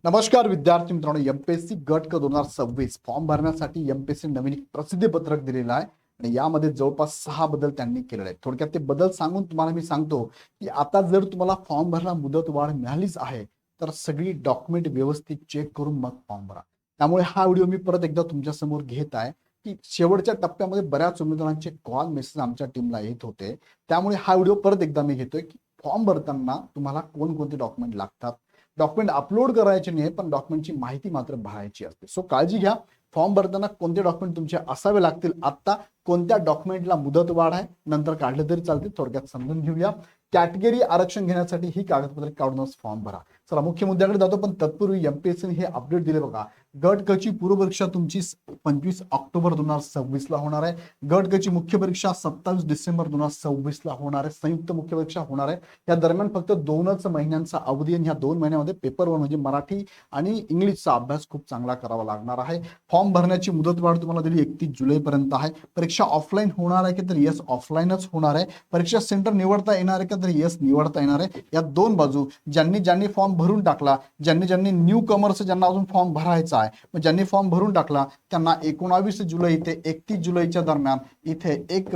नमस्कार विद्यार्थी मित्रांनो, एमपीएससी गट क 2026 फॉर्म भरण्यासाठी एमपीएससी नवीन एक प्रसिद्धी पत्रक दिलेलं आहे आणि यामध्ये जवळपास 6 बदल त्यांनी केलेले आहेत. थोडक्यात ते बदल सांगून तुम्हाला मी सांगतो की आता जर तुम्हाला फॉर्म भरला मुदत वाढ मिळालीच आहे तर सगळी डॉक्युमेंट व्यवस्थित चेक करून मग फॉर्म भरा. त्यामुळे हा व्हिडिओ मी परत एकदा तुमच्या समोर घेत आहे की शेवटच्या टप्प्यामध्ये बऱ्याच उमेदवारांचे कॉल मेसेज आमच्या टीमला येत होते. त्यामुळे हा व्हिडिओ परत एकदा मी घेतोय की फॉर्म भरताना तुम्हाला कोणकोणते डॉक्युमेंट लागतात. डॉक्युमेंट अपलोड करायचे नाही, पण डॉक्युमेंटची माहिती मात्र भरायची असते. सो काळजी घ्या. फॉर्म भरताना कोणते डॉक्युमेंट तुमचे असावे लागतील, आता कोणत्या डॉक्युमेंटला मुदत वाढ आहे, नंतर काढले तरी चालते. थोडक्यात समजून घेऊया. कॅटेगरी आरक्षण घेण्यासाठी ही कागदपत्रे काढूनच फॉर्म भरा. चला मुख्य मुद्द्याकडे जातो, पण तत्पूर्वी एमपीएससीने हे अपडेट दिले बघा. गट क ची पूर्व परीक्षा तुमची 25 ऑक्टोबर 2026 ला होणार आहे. गट क ची मुख्य परीक्षा 27 डिसेंबर 2026 ला होणार आहे. संयुक्त मुख्य परीक्षा होणार आहे. या दरम्यान फक्त 2च महिन्यांचा अवधी आणि ह्या 2 महिन्यामध्ये पेपर 1 म्हणजे मराठी आणि इंग्लिशचा अभ्यास खूप चांगला करावा लागणार आहे. फॉर्म भरण्याची मुदतवाढ तुम्हाला दिली 31 जुलैपर्यंत आहे. परीक्षा ऑफलाईन होणार आहे की तर येस ऑफलाईनच होणार आहे. परीक्षा सेंटर निवडता येणार आहे का तर येस निवडता येणार आहे. या दोन बाजू ज्यांनी फॉर्म भरून टाकला, ज्यांनी न्यू कमर्स ज्यांना अजून फॉर्म भरायचा आहे, मग ज्यांनी फॉर्म भरून टाकला त्यांना 19 जुलै ते 31 जुलैच्या दरम्यान इथे एक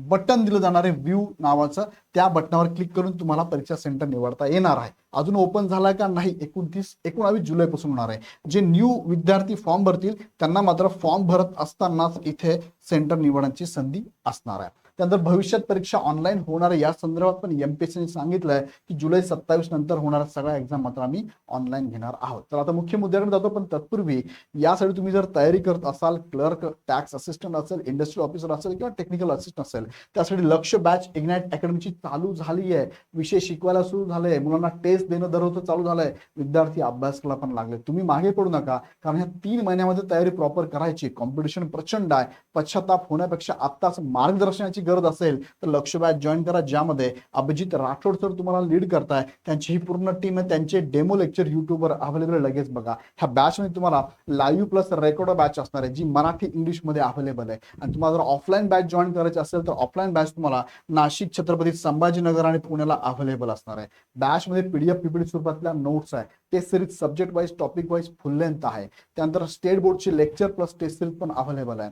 बटन दिलं जाणार आहे व्ह्यू नावाचं. त्या बटनावर क्लिक करून तुम्हाला परीक्षा सेंटर निवडता येणार आहे. अजून ओपन झालाय का नाही 19 जुलैपासून होणार आहे. जे न्यू विद्यार्थी फॉर्म भरतील त्यांना मात्र फॉर्म भरत असतानाच इथे सेंटर निवडण्याची संधी असणार आहे. त्यानंतर भविष्यात परीक्षा ऑनलाईन होणार आहे या संदर्भात पण एमपीएससीने सांगितलंय की जुलै 27 नंतर होणाऱ्या सगळ्या एक्झाम मात्र आम्ही ऑनलाईन घेणार आहोत. तर आता मुख्य मुद्द्याकडे जातो, पण तत्पूर्वी यासाठी तुम्ही जर तयारी करत असाल, क्लर्क, टॅक्स असिस्टंट असेल, इंडस्ट्रियल ऑफिसर असेल किंवा टेक्निकल असिस्टंट असेल, त्यासाठी लक्ष बॅच इग्नाइट अकॅडमीची चालू झाली आहे. विषय शिकवायला सुरू झाले, मुलांना टेस्ट देणं दररोज चालू झालंय. विद्यार्थी अभ्यासाला पण लागले. तुम्ही मागे पडू नका, कारण ह्या 3 महिन्यामध्ये तयारी प्रॉपर करायची. कॉम्पिटिशन प्रचंड आहे. पश्चाताप होण्यापेक्षा आत्ताच मार्गदर्शनाची गरज असेल तर लक्ष बॅच जॉईन करा, ज्यामध्ये अभिजित राठोड सर तुम्हाला लीड करताय. त्यांची ही पूर्ण टीम आहे. त्यांचे डेमो लेक्चर युट्यूबवर अवेलेबल, लगेच बघा. ह्या बॅच मध्ये तुम्हाला लाईव्ह प्लस रेकॉर्ड बॅच असणार आहे, जी मराठी इंग्लिश मध्ये अवेलेबल आहे. आणि तुम्हाला जर ऑफलाईन बॅच जॉईन करायची असेल तर ऑफलाईन बॅच तुम्हाला नाशिक, छत्रपती संभाजीनगर आणि पुण्याला अवेलेबल असणार आहे. बॅच मध्ये पीडीएफ पीपीटी स्वरूपातल्या नोट्स आहे. Test series subject wise, topic wise full length आहे. त्यानंतर स्टेट बोर्डचे लेक्चर प्लस टेस्ट सिरीज पण अवेलेबल आहे.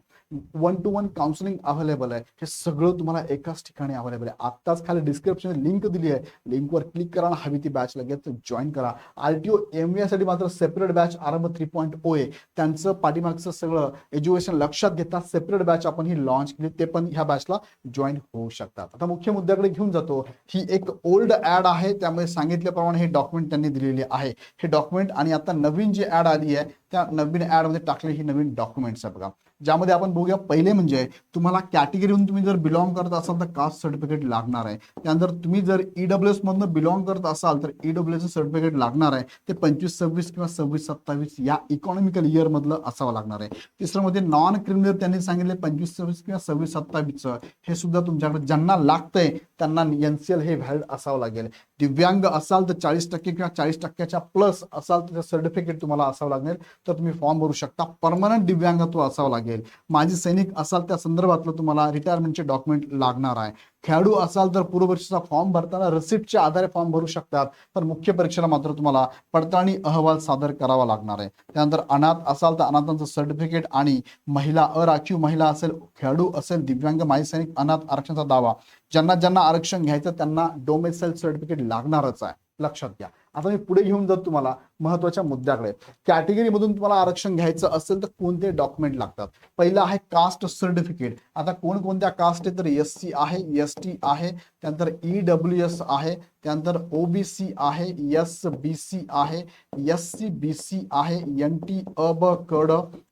1-to-1 काउन्सिलिंग अवेलेबल आहे. हे सगळं तुम्हाला एकाच ठिकाणी अवेलेबल आहे. आत्ताच खाली डिस्क्रिप्शन लिंक दिली आहे, लिंकवर क्लिक करा, हवी ती बॅच लगेच जॉईन करा. आरटीओ एमव्हीए साठी मात्र सेपरेट बॅच आरंभ 3.0 आहे. त्यांचं पाठीमागचं सगळं एज्युकेशन लक्षात घेता सेपरेट बॅच आपण ही लॉन्च केली, ते पण ह्या बॅचला जॉईन होऊ शकतात. आता मुख्य मुद्द्याकडे घेऊन जातो. ही एक ओल्ड ऍड आहे, त्यामुळे सांगितल्याप्रमाणे हे डॉक्युमेंट त्यांनी दिलेले आहे. हे डॉक्युमेंट आणि आता नवीन जी ऍड आली आहे त्या नवीन ऍड मध्ये टाकले ही नवीन डॉक्युमेंट्स आहे बघा, ज्यामध्ये आपण बघूया. पहिले म्हणजे तुम्हाला कॅटेगरीहून तुम्ही जर बिलॉंग करत असाल तर कास्ट सर्टिफिकेट लागणार आहे. त्यानंतर तुम्ही जर ईडब्ल्यूएस मधनं बिलॉंग करत असाल तर ईडब्ल्यूएस सर्टिफिकेट लागणार आहे. ते 25-26 किंवा 26-27 या इकॉनॉमिकल इयर मधलं असावं लागणार आहे. तिसरं म्हणजे नॉन क्रिमिनल त्यांनी सांगितले 25-26 किंवा 26-27 हे सुद्धा तुमच्याकडे ज्यांना लागतंय त्यांना एनसीएल हे व्हॅलिड असावं लागेल. दिव्यांग असाल तर 40% किंवा 40% प्लस असाल तर सर्टिफिकेट तुम्हाला असावं लागेल, तर तुम्ही फॉर्म भरू शकता. परमनंट दिव्यांगत्व असावं लागेल. माजी सैनिक असाल त्या संदर्भातलं तुम्हाला रिटायरमेंटचे डॉक्युमेंट लागणार आहे. खेळाडू असाल तर पूर्व परीक्षेचा फॉर्म भरताना रिसिप्टच्या आधारे फॉर्म भरू शकतात, पण मुख्य परीक्षेला मात्र तुम्हाला पडताळणी अहवाल सादर करावा लागणार आहे. त्यानंतर अनाथ असाल तर अनाथांचं सर्टिफिकेट आणि महिला, अराखीव महिला असेल, खेळाडू असेल, दिव्यांग, माजी सैनिक, अनाथ आरक्षणाचा दावा, ज्यांना आरक्षण घ्यायचं त्यांना डोमेसाईल सर्टिफिकेट लागणारच आहे, लक्षात घ्या. आता मी पुढे घेऊन जातो तुम्हाला महत्वाच्या मुद्द्याकडे. कॅटेगरीमधून तुम्हाला आरक्षण घ्यायचं असेल तर कोणते डॉक्युमेंट लागतात. पहिलं आहे कास्ट सर्टिफिकेट. आता कोणकोणत्या कास्ट आहे तर एससी आहे, एसटी आहे, त्यानंतर ईडब्ल्यूएस आहे, त्यानंतर ओबीसी आहे, एसबीसी आहे, एससी बीसी आहे, एनटी अ ब कड,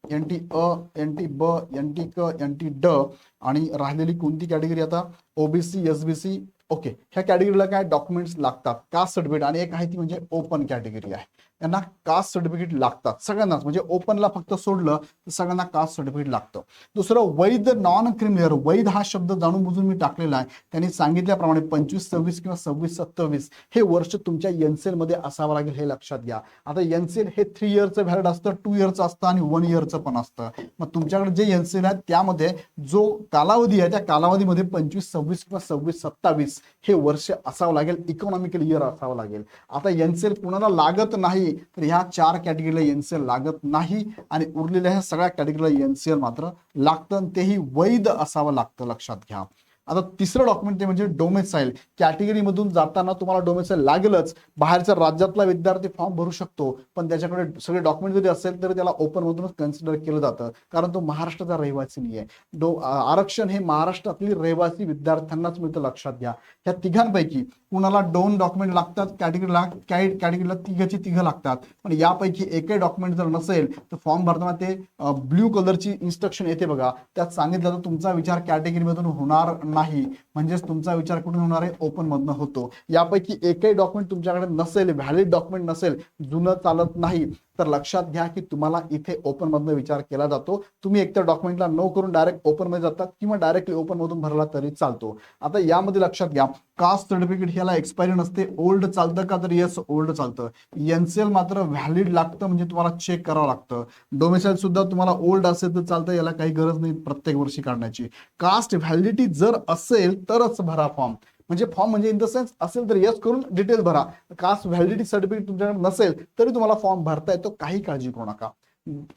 एनटी अ, एनटी ब, एनटी क, एनटी ड आणि राहिलेली कोणती कॅटेगरी आता ओबीसी, एसबीसी. ओके, ह्या कॅटेगरीला काय डॉक्युमेंट्स लागतात. कास्ट सर्टिफिकेट आणि एक आहे ती म्हणजे ओपन कॅटेगरी आहे, यांना कास्ट सर्टिफिकेट लागतात सगळ्यांनाच. म्हणजे ओपनला फक्त सोडलं तर सगळ्यांना कास्ट सर्टिफिकेट लागतं. दुसरं वैध, नॉन क्रिमिनल. वैध हा शब्द जाणून बुजून मी टाकलेला आहे. त्यांनी सांगितल्याप्रमाणे 25-26 किंवा 26-27 हे वर्ष तुमच्या एनसीएल मध्ये असावं लागेल, हे लक्षात घ्या. आता एनसीएल हे 3 इयरचं व्हॅलिड असतं, 2 इयरचं असतं आणि 1 इयरचं पण असतं. मग तुमच्याकडे जे एनसीएल आहे त्यामध्ये जो कालावधी आहे त्या कालावधीमध्ये 25-26 किंवा 26-27 हे वर्ष असावं लागेल, इकॉनॉमिकल इयर असावं लागेल. आता एनसीएल कुणाला लागत नाही नाही तर ह्या 4 कॅटेगरीला एनसीएल लागत नाही आणि उरलेल्या ह्या सगळ्या कॅटेगरीला एनसीएल मात्र लागतं, तेही वैध असावं लागतं, लक्षात घ्या. आता तिसरं डॉक्युमेंट ते म्हणजे डोमेसाईल. कॅटेगरीमधून जाताना तुम्हाला डोमेसाईल लागेलच. बाहेरच्या राज्यातला विद्यार्थी फॉर्म भरू शकतो, पण त्याच्याकडे सगळे डॉक्युमेंट जरी असेल तरी त्याला ओपन मधूनच कन्सिडर केलं जातं, कारण तो महाराष्ट्राचा रहिवासी नाही आहे. आरक्षण हे महाराष्ट्रातील रहिवासी विद्यार्थ्यांनाच मिळतं, लक्षात घ्या. ह्या तिघांपैकी कुणाला 2 डॉक्युमेंट लागतात, कॅटेगरीला तिघं लागतात, पण यापैकी एकही डॉक्युमेंट जर नसेल तर फॉर्म भरताना ते ब्ल्यू कलरची इन्स्ट्रक्शन येते बघा, त्यात सांगितलं तर तुमचा विचार कॅटेगरीमधून होणार नाही, म्हणजेच तुमचा विचार कुठून होणार आहे, ओपन मधनं होतो. यापैकी एकही डॉक्युमेंट तुमच्याकडे नसेल, व्हॅलिड डॉक्युमेंट नसेल, जुनं चालत नाही, तर लक्षात घ्या की तुम्हाला इथे ओपन मधनं विचार केला जातो. तुम्ही एकतर डॉक्युमेंटला नो करून डायरेक्ट ओपन मध्ये जातात किंवा डायरेक्टली ओपन मधून भरला तरी चालतो. आता यामध्ये लक्षात घ्या, कास्ट सर्टिफिकेट ह्याला एक्सपायरी नसते. ओल्ड चालतं का, तर येस ओल्ड चालतं. एनसीएल मात्र व्हॅलिड लागतं, म्हणजे तुम्हाला चेक करावं लागतं. डोमेसाईल सुद्धा तुम्हाला ओल्ड असेल तर चालतं, याला काही गरज नाही प्रत्येक वर्षी काढण्याची. कास्ट व्हॅलिडिटी जर असेल तरच भरा फॉर्म. म्हणजे इन द सेन्स असेल तर येस करून डिटेल भरा. कास्ट व्हॅलिडिटी सर्टिफिकेट तुमच्याकडे नसेल तरी तुम्हाला फॉर्म भरता येतो, काही काळजी करू नका.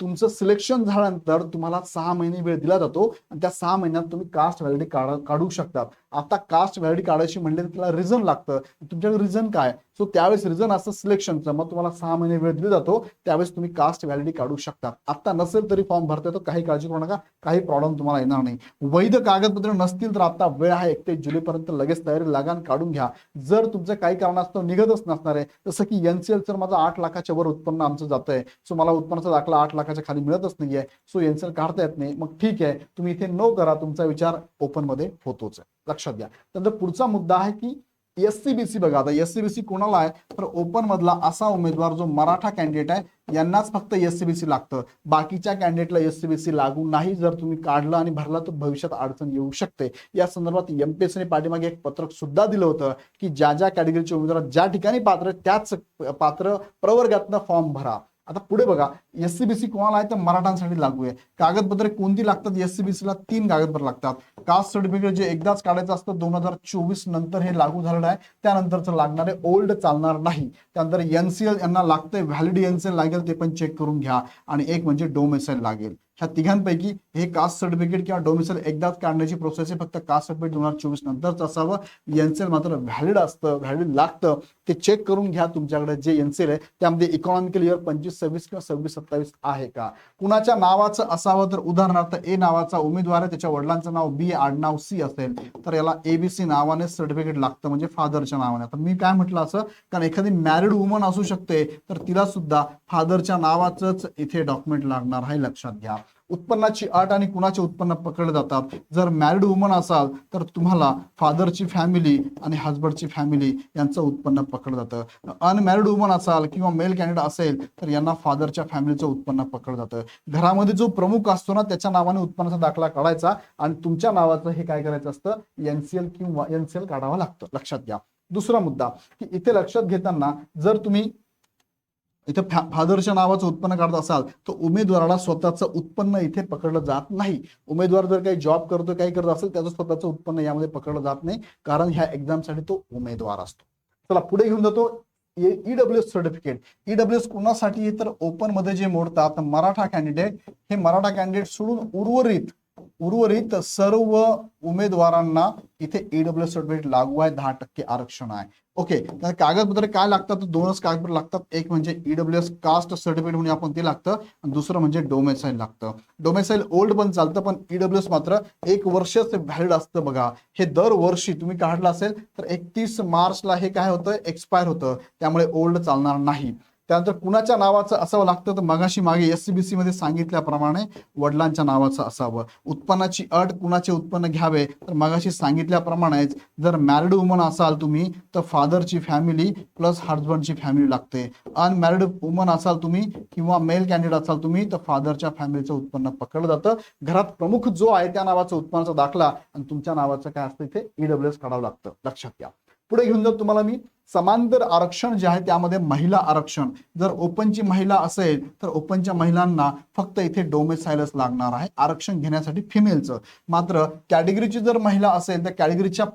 तुमचं सिलेक्शन झाल्यानंतर तुम्हाला 6 महिने वेळ दिला जातो आणि त्या 6 महिन्यात तुम्ही कास्ट व्हॅलिडिटी काढू शकतात. आता कास्ट व्हॅलिडिटी काढायची म्हणले तर त्याला रिझन लागतं. तुमच्याकडे रिझन काय, सो त्यावेळेस रिझन असतं सिलेक्शनचं, मग तुम्हाला 6 महिने वेळ दिला जातो, त्यावेळेस तुम्ही कास्ट व्हॅलिडिटी काढू शकता. आता नसेल तरी फॉर्म भरता येतो, काही काळजी करू नका, काही प्रॉब्लेम तुम्हाला येणार नाही. वैध कागदपत्र नसतील तर आता वेळ आहे 31 जुलैपर्यंत, लगेच तयारी लागान, काढून घ्या. जर तुमचं काही कारणास्तव निघतच नसणार आहे, जसं की एनसीएल सर माझं 8 लाखाच्या वर उत्पन्न आमचं जात आहे, सो मला उत्पन्नाचा दाखला 8 लाखाच्या खाली मिळतच नाहीये, सो एनसीएल काढता येत नाही, मग ठीक आहे, तुम्ही इथे नो करा, तुमचा विचार ओपन मध्ये होतोच आहे, लक्षात घ्या. त्यानंतर पुढचा मुद्दा आहे की एससीबीसी. बघा आता एससीबीसी कोणाला आहे, तर ओपन मधला असा उमेदवार जो मराठा कॅन्डिडेट आहे यांनाच फक्त एससीबीसी लागतं. बाकीच्या कॅन्डिडेटला एससीबीसी लागू नाही. जर तुम्ही काढलं आणि भरला तर भविष्यात अडचण येऊ शकते. या संदर्भात एमपीएससीने पाठीमागे एक पत्रक सुद्धा दिलं होतं की ज्या ज्या कॅटेगरीचे उमेदवार ज्या ठिकाणी पात्र त्याच पात्र प्रवर्गातनं फॉर्म भरा. आता पुढे बघा, एससीबीसी कोणाला आहे तर मराठांसाठी लागू आहे. कागदपत्रे कोणती लागतात एससीबीसीला, 3 कागदपत्र लागतात. कास्ट सर्टिफिकेट जे एकदाच काढायचं असतं, 2024 नंतर हे लागू झालेलं आहे, त्यानंतरचं लागणारे ओल्ड चालणार नाही. त्यानंतर एनसीएल यांना लागतंय, व्हॅलिड एनसीएल लागेल, ते पण चेक करून घ्या. आणि एक म्हणजे डोमेसाईल लागेल. ह्या तिघांपैकी हे कास्ट सर्टिफिकेट किंवा डोमेसाईल एकदाच काढण्याची प्रोसेस आहे, फक्त कास्ट सर्टिफिकेट 2024 नंतरच असावं. एनसीएल मात्र व्हॅलिड असतं, व्हॅलिड लागतं, ते चेक करून घ्या. तुमच्याकडे जे एनसीएल आहे त्यामध्ये इकॉनॉमिकल इयर 25-26 किंवा 26-27 आहे का. कुणाच्या नावाचं असावं, तर उदाहरणार्थ ए नावाचा उमेदवार आहे, त्याच्या वडिलांचं नाव बी, आडनाव सी असेल तर याला एबीसी नावाने सर्टिफिकेट लागतं, म्हणजे फादरच्या नावाने. तर मी काय म्हटलं असं, कारण एखादी मॅरिड वुमन असू शकते तर तिला सुद्धा फादरच्या नावाचंच इथे डॉक्युमेंट लागणार आहे, लक्षात घ्या. उत्पन्नाची अट आणि कुणाचे उत्पन्न पकडले जातात, जर मॅरिड वुमन असाल तर तुम्हाला फादरची फॅमिली आणि हजबंडची फॅमिली यांचं उत्पन्न पकडलं जातं. अनमॅरिड वुमन असाल किंवा मेल कॅन्डिडेट असेल तर यांना फादरच्या फॅमिलीचं उत्पन्न पकडलं जातं. घरामध्ये जो प्रमुख असतो ना त्याच्या नावाने उत्पन्नाचा दाखला काढायचा आणि तुमच्या नावाचं हे काय करायचं असतं, एनसीएल किंवा एनसीएल काढावं लागतं, लक्षात घ्या. दुसरा मुद्दा की इथे लक्षात घेताना, जर तुम्ही इथे फादरच्या नावाचं उत्पन्न काढत असाल तर उमेदवाराला स्वतःचं उत्पन्न इथे पकडलं जात नाही. उमेदवार जर काही जॉब करतो, काही करत असेल, त्याचं स्वतःचं उत्पन्न यामध्ये पकडलं जात नाही, कारण ह्या एक्झामसाठी तो उमेदवार असतो. चला पुढे घेऊन जातो, ईडब्ल्यूएस सर्टिफिकेट. ईडब्ल्यूएस कोणासाठी, तर ओपन मध्ये जे मोडतात मराठा कॅन्डिडेट, हे मराठा कॅन्डिडेट सोडून उर्वरित सर्व उमेदवारांना इथे ईडब्ल्यूएस सर्टिफिकेट लागू आहे, 10% आरक्षण आहे. ओके, तर कागदपत्र काय लागतात, तर 2च कागदपत्र लागतात. एक म्हणजे ईडब्ल्यूएस कास्ट सर्टिफिकेट म्हणून आपण ते लागतं, आणि दुसरं म्हणजे डोमेसाईल लागतं. डोमेसाईल ओल्ड पण चालतं, पण ईडब्ल्यूएस मात्र 1 वर्षच व्हॅलिड असतं. बघा, हे दरवर्षी तुम्ही काढलं असेल तर 31 मार्चला हे काय होतं, एक्सपायर होतं, त्यामुळे ओल्ड चालणार नाही. त्यानंतर कुणाच्या नावाचं असावं लागतं, तर मगाशी मागे एससीबीसी मध्ये सांगितल्याप्रमाणे वडिलांच्या नावाचं असावं. उत्पन्नाची अट, कुणाचे उत्पन्न घ्यावे, तर मगाशी सांगितल्याप्रमाणेच जर मॅरिड वुमन असाल तुम्ही तर फादरची फॅमिली प्लस हजबंडची फॅमिली लागते. अनमॅरिड वुमन असाल तुम्ही किंवा मेल कॅन्डिडेट असाल तुम्ही तर फादरच्या फॅमिलीचं उत्पन्न पकडलं जातं. घरात प्रमुख जो आहे त्या नावाचं उत्पन्नाचा दाखला आणि तुमच्या नावाचं काय असतं इथे ईडब्ल्यूएस काढावं लागतं, लक्षात घ्या. पुढे घेऊन जाऊ तुम्हाला मी समांतर आरक्षण जे आहे त्यामध्ये महिला आरक्षण, जर ओपनची महिला असेल तर ओपनच्या महिलांना फक्त इथे डोमेसाइलच लागणार आहे आरक्षण घेण्यासाठी फिमेलचं. मात्र कॅटेगरीची जर महिला असेल तर कॅटेगरीच्या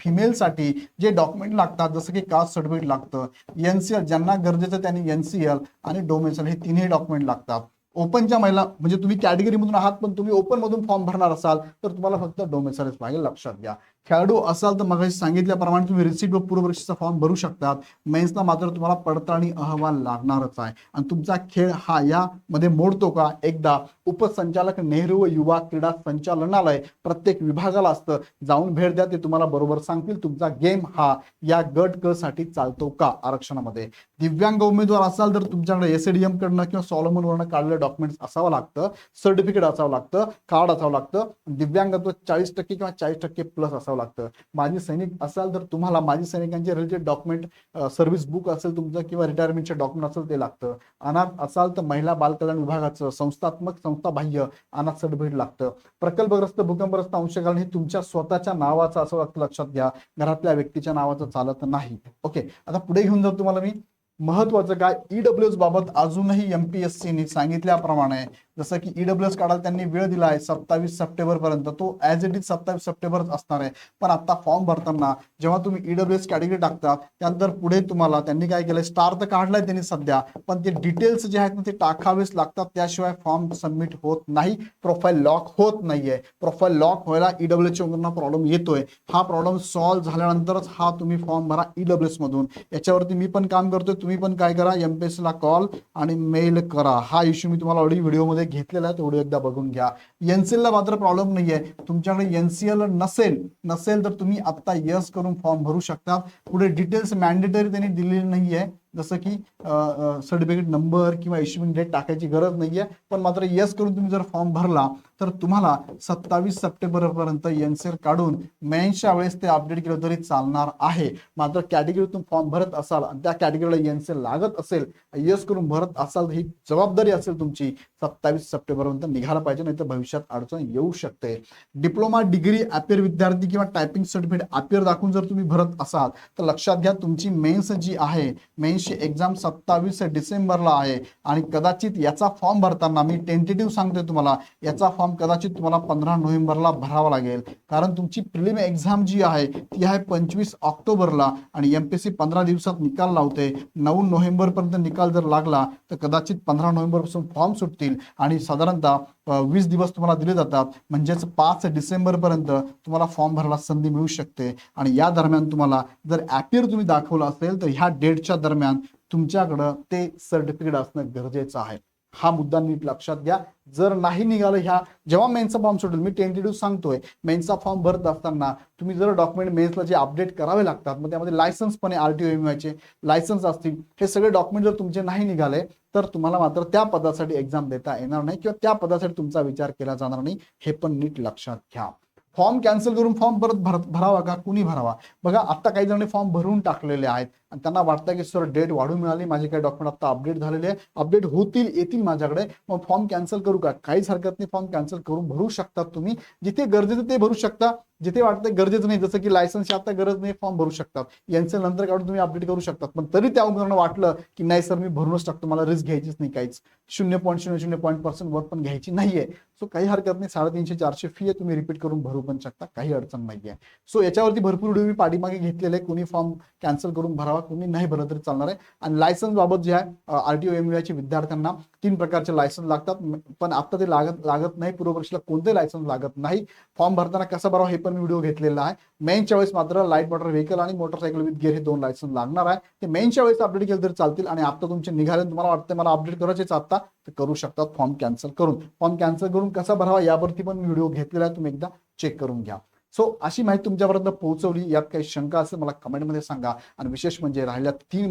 फिमेलसाठी जे डॉक्युमेंट लागतात जसं की कास्ट सर्टिफिकेट लागतं, एनसीएल ज्यांना गरजेचं त्यांनी एनसीएल आणि डोमेसाइल हे तिन्ही डॉक्युमेंट लागतात. ओपनच्या महिला म्हणजे तुम्ही कॅटेगरीमधून आहात पण तुम्ही ओपन मधून फॉर्म भरणार असाल तर तुम्हाला फक्त डोमेसाइलच पाहिजे, लक्षात घ्या. खेळाडू असाल तर मग सांगितल्याप्रमाणे तुम्ही रिसिट व पूर्वपरीक्षेचा फॉर्म भरू शकतात. मेन्सला मात्र तुम्हाला पडताळणी अहवाल लागणारच आहे. आणि तुमचा खेळ हा यामध्ये मोडतो का, एकदा उपसंचालक नेहरू व युवा क्रीडा संचालनालय प्रत्येक विभागाला असतं, जाऊन भेट द्या, ते तुम्हाला बरोबर सांगतील तुमचा गेम हा या गट क साठी चालतो का आरक्षणामध्ये. दिव्यांग उमेदवार असाल तर तुमच्याकडे एसडीएम कडनं किंवा सॉलोमन वरनं काढलेलं डॉक्युमेंट्स असावं लागतं, सर्टिफिकेट असावं लागतं, कार्ड असावं लागतं. दिव्यांगत्व 40% किंवा 40% प्लस असावं लागतं. माजी सैनिक असाल तर तुम्हाला माजी सैनिकांचे रिलेटेड डॉक्युमेंट, सर्व्हिस बुक असेल तुमचं किंवा रिटायरमेंटचे डॉक्युमेंट असेल ते लागतं. अनाथ असाल तर महिला बाल कल्याण विभागाचं संस्थात्मक संस्थाबाह्य अनाथ सर्टिफिकेट लागतं. प्रकल्पग्रस्त भूकंपग्रस्त अंशकालीन हे तुमच्या स्वतःच्या नावाचं असं लागतं, लक्षात घ्या, घरातल्या व्यक्तीच्या नावाचं चालत नाही. ओके, आता पुढे घेऊन जातो तुम्हाला मी. महत्वाचं काय, ईडब्ल्यूएस बाबत अजूनही एमपीएससीने सांगितल्याप्रमाणे जसं की ईडब्ल्यूएस काढायला त्यांनी वेळ दिला आहे 27 सप्टेंबर पर्यंत, तो ऍज इट इज 27 सप्टेंबरच असणार आहे. पण आता फॉर्म भरताना जेव्हा तुम्ही ईडब्ल्यूएस कॅटेगरी टाकता त्यानंतर पुढे तुम्हाला त्यांनी काय केलंय, स्टार तर काढलाय त्यांनी सध्या, पण ते डिटेल्स जे आहेत ना ते टाकावेच लागतात, त्याशिवाय फॉर्म सबमिट होत नाही, प्रोफाईल लॉक होत नाहीये. प्रोफाईल लॉक व्हायला ईडब्ल्यूएसच्या प्रॉब्लेम येतोय. हा प्रॉब्लेम सॉल्व्ह झाल्यानंतरच हा तुम्ही फॉर्म भरा ईडब्ल्यूएस मधून. याच्यावरती मी पण काम करतोय, तुम्ही पण काय करा, एमपीएससी ला कॉल आणि मेल करा. हा इश्यू मी तुम्हाला ऑलरेडी व्हिडिओमध्ये घेतलेला आहे, तो व्हिडिओ एकदा बघून घ्या. एनसीएल ला मात्र प्रॉब्लेम नाहीये, तुमच्याकडे एनसीएल नसेल तर तुम्ही आता यस करून फॉर्म भरू शकता. पुढे डिटेल्स मॅन्डेटरी त्यांनी दिलेली नाहीये, जसं की सर्टिफिकेट नंबर किंवा इश्यूइंग डेट टाकायची गरज नाहीये, पण मात्र यस करून तुम्ही जर फॉर्म भरला तर तुम्हाला 27 सप्टेंबर पर्यंत एनसीएल काढून मेन्सच्या वेळेस ते अपडेट केलं तरी चालणार आहे. मात्र कॅटेगरीतून फॉर्म भरत असाल आणि त्या कॅटेगरीला एनसीएल लागत असेल, यस करून भरत असाल, ही जबाबदारी असेल तुमची, 27 सप्टेंबर पर्यंत निघायला पाहिजे, नाही तर भविष्यात अडचण येऊ शकते. डिप्लोमा डिग्री अपियर विद्यार्थी किंवा टायपिंग सर्टिफिकेट अपियर दाखवून जर तुम्ही भरत असाल तर लक्षात घ्या, तुमची मेन्स जी आहे, मेन्सची एक्झाम 27 डिसेंबरला आहे आणि कदाचित याचा फॉर्म भरताना मी टेंटेटिव्ह सांगतोय तुम्हाला, याचा फॉर्म कदाचित तुम्हाला 15 नोव्हेंबरला भरावा लागेल, कारण तुमची प्रिलिम एक्झाम जी आहे ती आहे 25 ऑक्टोबरला आणि एमपीएससी 15 दिवसात निकाल लावते. 9 नोव्हेंबर पर्यंत निकाल जर लागला तर कदाचित 15 नोव्हेंबर पासून फॉर्म सुटतील आणि साधारणतः 20 दिवस तुम्हाला दिले जातात, म्हणजेच 5 डिसेंबर पर्यंत तुम्हाला फॉर्म भरायला संधी मिळू शकते. आणि या दरम्यान तुम्हाला जर अपियर तुम्ही दाखवलं असेल तर ह्या डेटच्या दरम्यान तुमच्याकडं ते सर्टिफिकेट असणं गरजेचं आहे. हा मुद्दा नीट लक्षात घ्या. जर नाही निघालं, ह्या जेव्हा मेन्सचा फॉर्म सुटेल, मी टेंटेटिव्ह सांगतोय, मेन्सचा फॉर्म भरत असताना तुम्ही जर डॉक्युमेंट मेन्सला जे अपडेट करावे लागतात, मग त्यामध्ये लायसन्स पण आहे, आरटीओ एमयूआयचे लायसन्स असतील, हे सगळे डॉक्युमेंट जर तुमचे नाही निघाले तर तुम्हाला मात्र त्या पदासाठी एक्झाम देता येणार नाही किंवा त्या पदासाठी तुमचा विचार केला जाणार नाही, हे पण नीट लक्षात घ्या. फॉर्म कॅन्सल करून फॉर्म परत भरावा का, कुणी भरावा? बघा, आता काही जणांनी फॉर्म भरून टाकलेले आहेत आणि त्यांना वाटतं की सर डेट वाढून मिळाली, माझे काही डॉक्युमेंट आता अपडेट झालेले आहे, अपडेट येतील माझ्याकडे, मग फॉर्म कॅन्सल करू का? काहीच हरकत नाही, फॉर्म कॅन्सल करून भरू शकतात तुम्ही. जिथे गरजेचं ते भरू शकता, जिथे वाटतं गरजेचं नाही, जसं की लायसन्सची आता गरज नाही, फॉर्म भरू शकतात. यांचं नंतर काढून तुम्ही अपडेट करू शकतात. पण तरी त्या उमेदवारांना वाटलं की नाही सर मी भरूनच टाकतो, मला रिस्क घ्यायचीच नाही, काहीच 0.00% वर पण घ्यायची नाहीये, सो काही हरकत नाही, 350-400 फी आहे, तुम्ही रिपीट करून भरू पण शकता, काही अडचण नाहीये. सो याच्यावरती भरपूर व्हिडिओ मी पाठीमागे घेतलेले, कोणी फॉर्म कॅन्सल करून भरावा, कोणी नाही भरलं तरी चालणार आहे. आणि लायसन्स बाबत जे आहे, आरटीओ एमयूआयच्या विद्यार्थ्यांना 3 प्रकारचे लायसन्स लागतात, पण आता ते लागत नाही, पूर्वपरीक्षेला कोणते लायसन्स लागत नाही. फॉर्म भरताना कसा भरावा हे पण व्हिडिओ घेतलेला आहे. मेन्सच्या वेळेस मात्र लाईट मोटर व्हेकल आणि मोटरसायकल विथ गिअर हे 2 लायसन्स लागणार आहे. ते मेन्सच्या वेळेस अपडेट केलं तरी चालतील आणि आता तुमचे निघाले, तुम्हाला वाटतं मला अपडेट करायचेच आता, तर करू शकतात फॉर्म कॅन्सल करून. फॉर्म कॅन्सल करून कसा भरावा यावरती पण व्हिडिओ घेतलेला आहे, तुम्ही एकदा चेक करून घ्या. सो अशी माहिती तुमच्यापर्यंत पोहोचवली. यात काही शंका असेल मला कमेंटमध्ये सांगा. आणि विशेष म्हणजे राहिल्या 3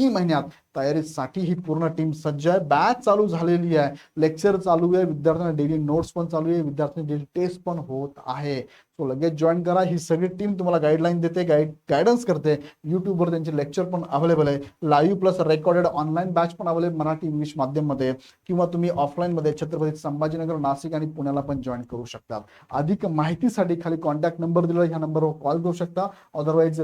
महिन्यात तयारीसाठी ही पूर्ण टीम सज्ज आहे. बॅच चालू झालेली आहे, लेक्चर चालू आहे, विद्यार्थ्यांना डेली नोट्स पण चालू आहे, विद्यार्थ्यांना डेली टेस्ट पण होत आहे. सो लगेच जॉईन करा. ही सगळी टीम तुम्हाला गाईडलाईन देते, गायडन्स करते. युट्यूबवर त्यांचे लेक्चर पण अवेलेबल आहे, live plus recorded online batch पण अवेलेबल मराठी इंग्लिश माध्यममध्ये, किंवा तुम्ही ऑफलाईनमध्ये छत्रपती संभाजीनगर, नाशिक आणि पुण्याला पण जॉईन करू शकता. अधिक माहितीसाठी खाली कॉन्टॅक्ट नंबर दिलेला, ह्या नंबरवर कॉल करू शकता. अदरवाईज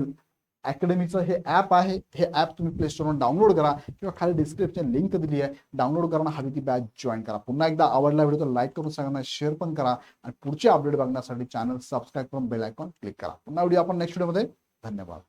अकॅडमीचं हे ॲप आहे. हे ॲप तुम्ही प्ले स्टोरवरून डाउनलोड करा किंवा खाली डिस्क्रिप्शन लिंक दिली आहे, डाउनलोड करा, हवी ती बॅच जॉईन करा. पुन्हा एकदा आवडला व्हिडिओ तर लाईक करून सगळ्यांना शेअर पण करा आणि पुढचे अपडेट बघण्यासाठी चॅनल सबस्क्राईब करून बेल आयकॉन क्लिक करा. पुन्हा व्हिडिओ आपण नेक्स्ट व्हिडिओमध्ये. धन्यवाद.